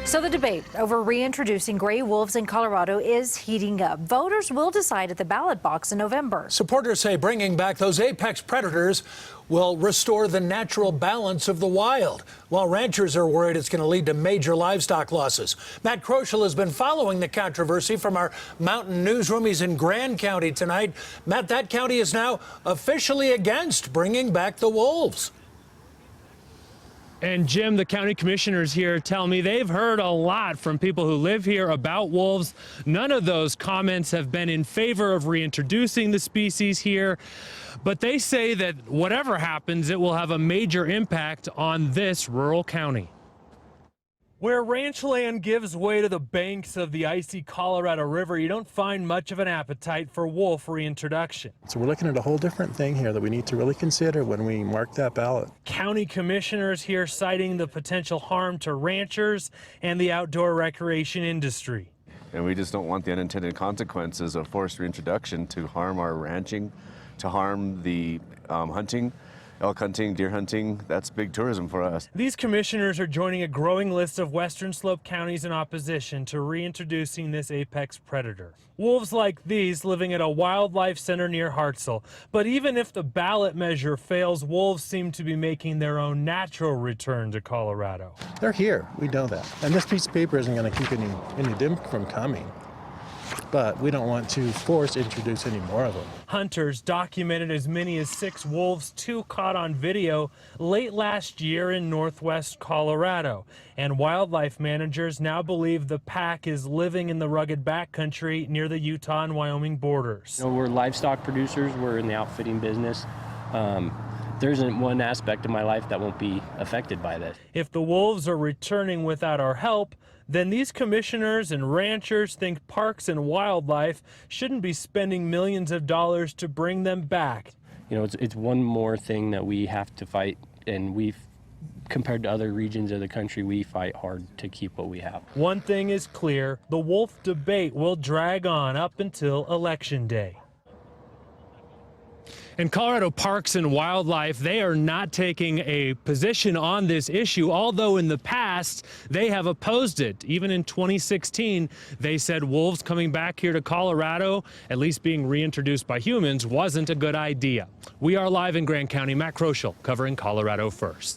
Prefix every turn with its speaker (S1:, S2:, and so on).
S1: So the debate over reintroducing gray wolves in Colorado is heating up. Voters will decide at the ballot box in November.
S2: Supporters say bringing back those apex predators will restore the natural balance of the wild, while ranchers are worried it's going to lead to major livestock losses. Matt Kroschel has been following the controversy from our mountain newsroom. He's in Grand County tonight. Matt, that county is now officially against bringing back the wolves.
S3: And Jim, the county commissioners here tell me they've heard a lot from people who live here about wolves. None of those comments have been in favor of reintroducing the species here, but they say that whatever happens, it will have a major impact on this rural county. Where ranch land gives way to the banks of the icy Colorado River, you don't find much of an appetite for wolf reintroduction.
S4: So we're looking at a whole different thing here that we need to really consider when we mark that ballot.
S3: County commissioners here citing the potential harm to ranchers and the outdoor recreation industry.
S5: And we just don't want the unintended consequences of forced reintroduction to harm our ranching, to harm the hunting. Elk hunting, deer hunting, that's big tourism for us.
S3: These commissioners are joining a growing list of Western Slope counties in opposition to reintroducing this apex predator. Wolves like these living at a wildlife center near Hartselle. But even if the ballot measure fails, wolves seem to be making their own natural return to Colorado.
S4: They're here, we know that. And this piece of paper isn't going to keep any of them from coming. But we don't want to introduce any more of them.
S3: Hunters documented as many as 6 wolves, 2 caught on video late last year in northwest Colorado. And wildlife managers now believe the pack is living in the rugged backcountry near the Utah and Wyoming borders.
S6: You know, we're livestock producers, we're in the outfitting business. There isn't one aspect of my life that won't be affected by this.
S3: If the wolves are returning without our help, then these commissioners and ranchers think Parks and Wildlife shouldn't be spending millions of dollars to bring them back.
S6: You know, it's one more thing that we have to fight, and compared to other regions of the country, we fight hard to keep what we have.
S3: One thing is clear, the wolf debate will drag on up until Election Day. And Colorado Parks and Wildlife, they are not taking a position on this issue, although in the past they have opposed it. Even in 2016, they said wolves coming back here to Colorado, at least being reintroduced by humans, wasn't a good idea. We are live in Grand County. Matt Kroschel covering Colorado First.